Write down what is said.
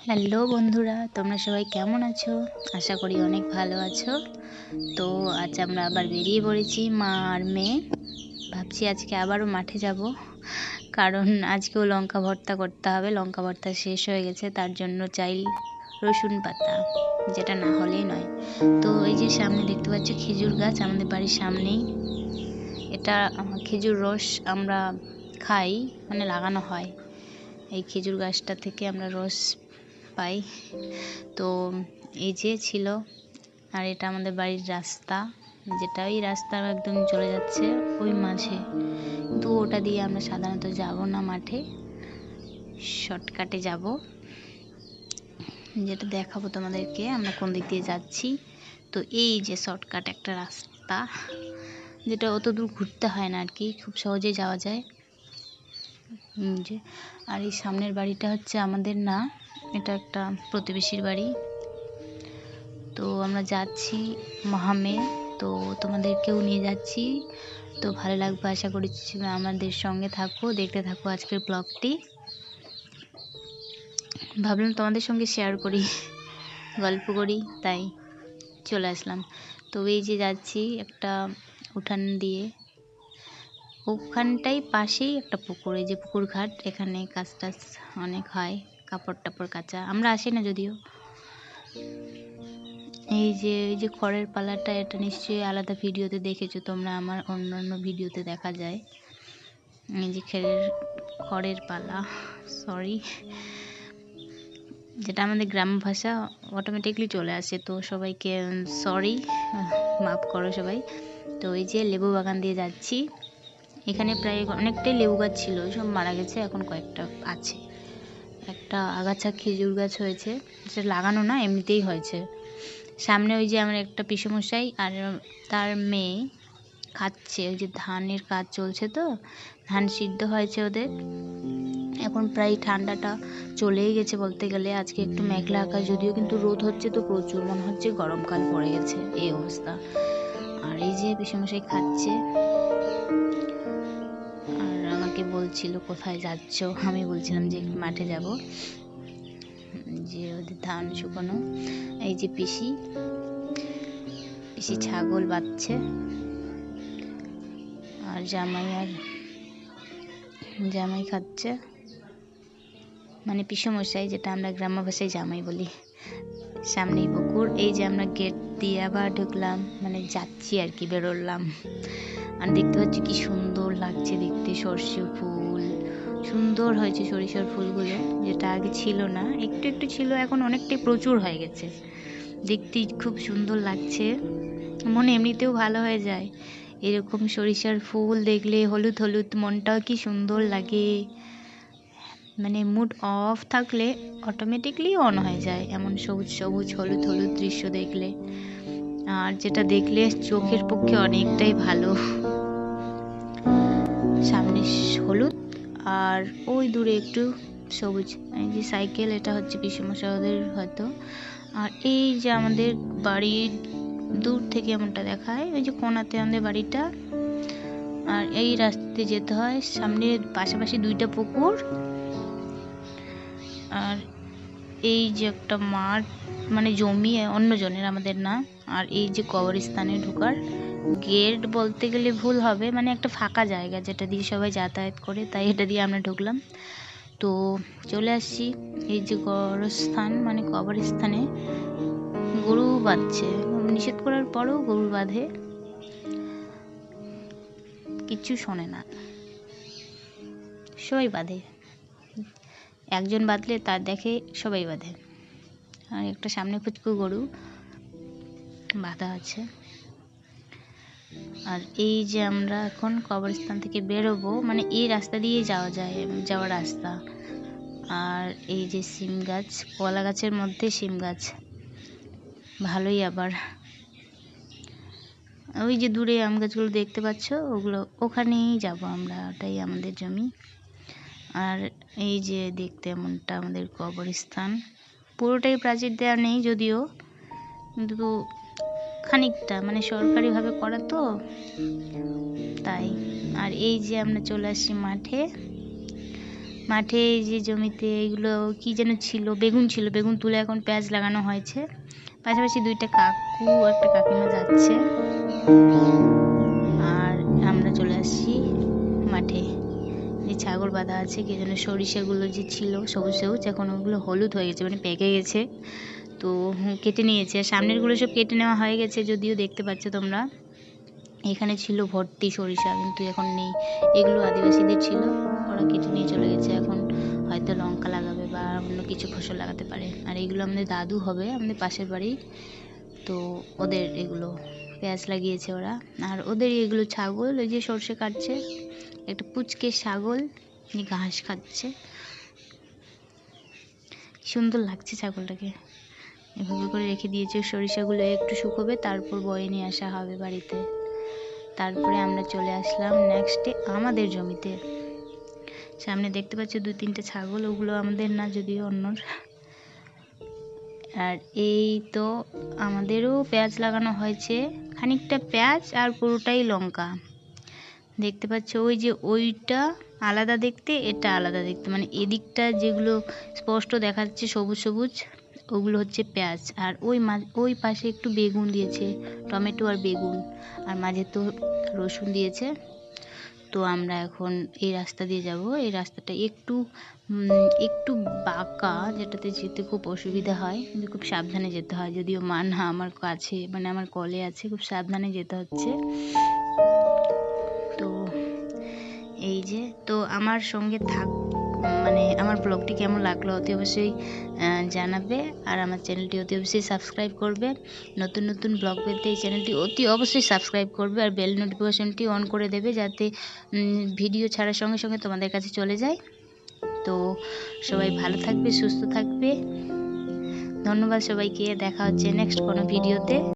Hello বন্ধুরা, তোমরা সবাই কেমন আছো? আশা করি অনেক ভালো আছো। তো আজ আমরা আবার বেরিয়ে পড়েছি মা আর মেয়ে। ভাবছি আজকে আবারও মাঠে যাব, কারণ আজকেও লঙ্কা ভর্তা করতে হবে। লঙ্কা ভর্তা শেষ হয়ে গেছে, তার জন্য চাই রসুন পাতা, যেটা না হলেই নয়। তো এই যে সামনে দেখতে পাচ্ছ খেজুর গাছ আমাদের বাড়ির সামনেই। এটা খেজুর রস আমরা খাই, মানে লাগানো হয়। এই খেজুর গাছটা থেকে আমরা রস পাই। তো এই যে ছিল, আর এটা আমাদের বাড়ির রাস্তা, যেটা ওই রাস্তা একদম চলে যাচ্ছে ওই মাঝে। তো ওটা দিয়ে আমরা সাধারণত যাব না মাঠে, শর্টকাটে যাব, যেটা দেখাবো তোমাদেরকে আমরা কোন দিক দিয়ে যাচ্ছি। তো এই যে শর্টকাট একটা রাস্তা, যেটা অত দূর ঘুরতে হয় না আর কি, খুব সহজেই যাওয়া যায়। যে আর এই সামনের বাড়িটা হচ্ছে আমাদের না, এটা একটা প্রতিবেশীর বাড়ি। তো আমরা যাচ্ছি মহামে, তো তোমাদেরকেও নিয়ে যাচ্ছি। তো ভালো লাগবে আশা করি, আমাদের সঙ্গে থাকো, দেখতে থাকো আজকের ব্লগটি। ভাবলাম তোমাদের সঙ্গে শেয়ার করি, গল্প করি, তাই চলে আসলাম। তো এই যে যাচ্ছি একটা উঠান দিয়ে, ওখানটাই পাশেই একটা পুকুর, এই যে পুকুর ঘাট, এখানে কাজ টাজ অনেক হয়, কাপড় টাপড় কাচা। আমরা আসি না যদিও। এই যে খড়ের পালাটা, এটা নিশ্চয়ই আলাদা ভিডিওতে দেখেছো তোমরা, আমার অন্যান্য ভিডিওতে দেখা যায়। এই যে খড়ের পালা, সরি, যেটা আমাদের গ্রাম ভাষা অটোমেটিকলি চলে আসে, তো সবাইকে সরি, মাফ করো সবাই। তো এই যে লেবু বাগান দিয়ে যাচ্ছি, এখানে প্রায় অনেকটাই লেবু গাছ ছিল, সব মারা গেছে, এখন কয়েকটা আছে। একটা আগাছা খেজুর গাছ হয়েছে, সেটা লাগানো না, এমনিতেই হয়েছে। সামনে ওই যে আমার একটা পিসেমশাই আর তার মেয়ে খাচ্ছে, ওই যে ধানের কাজ চলছে, তো ধান সিদ্ধ হয়েছে ওদের। এখন প্রায় ঠান্ডাটা চলেই গেছে বলতে গেলে। আজকে একটু মেঘলা আকাশ, যদিও কিন্তু রোদ হচ্ছে তো প্রচুর, মনে হচ্ছে গরমকাল পড়ে গেছে, এই অবস্থা। আর এই যে পিসেমশাই খাচ্ছে, আর আমাকে বলছিল কোথায় যাচ্ছ, আমি বলছিলাম যে মাঠে যাব, যে ওদের ধান শুকানো। এই যে পিসি ছাগল বাঁধছে, আর জামাই খাচ্ছে, মানে পিসেমশাই, যেটা আমরা গ্রাম্য ভাষায় জামাই বলি। সামনেই পুকুর, এই যে আমরা গেট দিয়ে আবার ঢুকলাম, মানে যাচ্ছি আর কি, বেরোলাম। আর দেখতে পাচ্ছি কি সুন্দর লাগছে দেখতে, সর্ষে ফুল সুন্দর হয়েছে, সরিষার ফুলগুলো, যেটা আগে ছিল না, একটু একটু ছিল, এখন অনেকটাই প্রচুর হয়ে গেছে। দেখতে খুব সুন্দর লাগছে, মনে এমনিতেও ভালো হয়ে যায় এরকম সরিষার ফুল দেখলে, হলুদ হলুদ, মনটাও কি সুন্দর লাগে। মানে মুড অফ থাকলে অটোমেটিকলি অন হয়ে যায়, এমন সবুজ সবুজ হলুদ হলুদ দৃশ্য দেখলে, আর যেটা দেখলে চোখের পক্ষে অনেকটাই ভালো। সামনে হলুদ, আর ওই দূরে একটু সবুজ। এই যে সাইকেল, এটা হচ্ছে পিসেমশাইদের হয়তো। আর এই যে আমাদের বাড়ির দূর থেকে এমনটা দেখায়, ওই যে কোনাতে আমাদের বাড়িটা, আর এই রাস্তাতে যেতে হয়। সামনে পাশাপাশি দুইটা পুকুর, আর এই যে একটা মাঠ, মানে জমি অন্য জনের, আমাদের না। আর এই যে কবরস্থানে ঢোকার গেট বলতে গেলে ভুল হবে, মানে একটা ফাঁকা জায়গা যেটা দিয়ে সবাই যাতায়াত করে, তাই এটা দিয়ে আমরা ঢুকলাম। তো চলে আসছি এই যে গরস্থান, মানে কবরস্থানে গরু বাঁধছে, নিষেধ করার পরেও গরু বাঁধে, কিচ্ছু শোনে না, সবাই বাঁধে, একজন বাঁধলে তার দেখে সবাই বাঁধে। আর একটা সামনে কুচকু গরু বাঁধা আছে। আর এই যে আমরা এখন কবরস্থান থেকে বেরোবো, মানে এই রাস্তা দিয়ে যাওয়ার রাস্তা। আর এই যে সিম গাছ, কলা গাছের মধ্যে সিম গাছ, ভালোই। আবার ওই যে দূরে আম গাছগুলো দেখতে পাচ্ছ, ওগুলো ওখানেই যাব আমরা, ওটাই আমাদের জমি। আর এই যে দেখতে এমনটা আমাদের কবরস্থান, পুরোটাই প্রাচীর দেওয়া নেই যদিও, কিন্তু খানিকটা, মানে সরকারিভাবে করা তো, তাই। আর এই যে আমরা চলে আসছি মাঠে, মাঠে এই যে জমিতে এগুলো কি যেন ছিল, বেগুন ছিল, বেগুন তুলে এখন পেঁয়াজ লাগানো হয়েছে। পাশাপাশি দুইটা কাকু একটা কাকিমা যাচ্ছে, আর আমরা চলে আসছি মাঠে। যে ছাগল বাঁধা আছে, কি যেন সরিষাগুলো যে ছিল সবুজ সবুজ, এখন ওগুলো হলুদ হয়ে গেছে, মানে পেকে গেছে। তো কেটে নিয়েছে, আর সামনেরগুলো সব কেটে নেওয়া হয়ে গেছে, যদিও দেখতে পাচ্ছ তোমরা। এখানে ছিল ভর্তি সরিষা, কিন্তু এখন নেই। এগুলো আদিবাসীদের ছিল, ওরা কেটে নিয়ে চলে গেছে। এখন হয়তো লঙ্কা লাগাবে বা অন্য কিছু ফসল লাগাতে পারে। আর এগুলো আমাদের দাদু হবে, আমাদের পাশের বাড়ি, তো ওদের এগুলো পেঁয়াজ লাগিয়েছে ওরা। আর ওদের এগুলো ছাগল, ওই যে সর্ষে কাটছে, একটা পুচকে ছাগল ঘাস খাচ্ছে, সুন্দর লাগছে ছাগলটাকে। এভাবে করে রেখে দিয়েছে, সরিষাগুলো একটু শুকোবে, তারপর বয়ে নিয়ে আসা হবে বাড়িতে। তারপরে আমরা চলে আসলাম নেক্সটে আমাদের জমিতে। সামনে দেখতে পাচ্ছ 2-3টে ছাগল, ওগুলো আমাদের না, যদিও অন্যর। আর এই তো আমাদেরও পেঁয়াজ লাগানো হয়েছে, খানিকটা পেঁয়াজ আর পুরোটাই লঙ্কা। দেখতে পাচ্ছ ওই যে ওইটা আলাদা দেখতে, এটা আলাদা দেখতে, মানে এদিকটা যেগুলো স্পষ্ট দেখা যাচ্ছে সবুজ সবুজ, ওগুলো হচ্ছে পেঁয়াজ। আর ওই পাশে একটু বেগুন দিয়েছে, টমেটো আর বেগুন, আর মাঝে তো রসুন দিয়েছে। তো আমরা এখন এই রাস্তা দিয়ে যাব। এই রাস্তাটা একটু বাঁকা, যেটাতে যেতে খুব অসুবিধা হয়, কিন্তু খুব সাবধানে যেতে হয়। যদিও মা না আমার কাছে, মানে আমার কলে আছে, খুব সাবধানে যেতে হচ্ছে। তো এই যে, তো আমার সঙ্গে মানে আমার ব্লগটি কেমন লাগলো অতি অবশ্যই জানাবে, আর আমার চ্যানেলটি অতি অবশ্যই সাবস্ক্রাইব করবে। নতুন নতুন ব্লগ পেতে এই চ্যানেলটি অতি অবশ্যই সাবস্ক্রাইব করবে, আর বেল নোটিফিকেশনটি অন করে দেবে, যাতে ভিডিও ছাড়ার সঙ্গে সঙ্গে তোমাদের কাছে চলে যায়। তো সবাই ভালো থাকবে, সুস্থ থাকবে। ধন্যবাদ সবাইকে, দেখা হচ্ছে নেক্সট কোনো ভিডিওতে।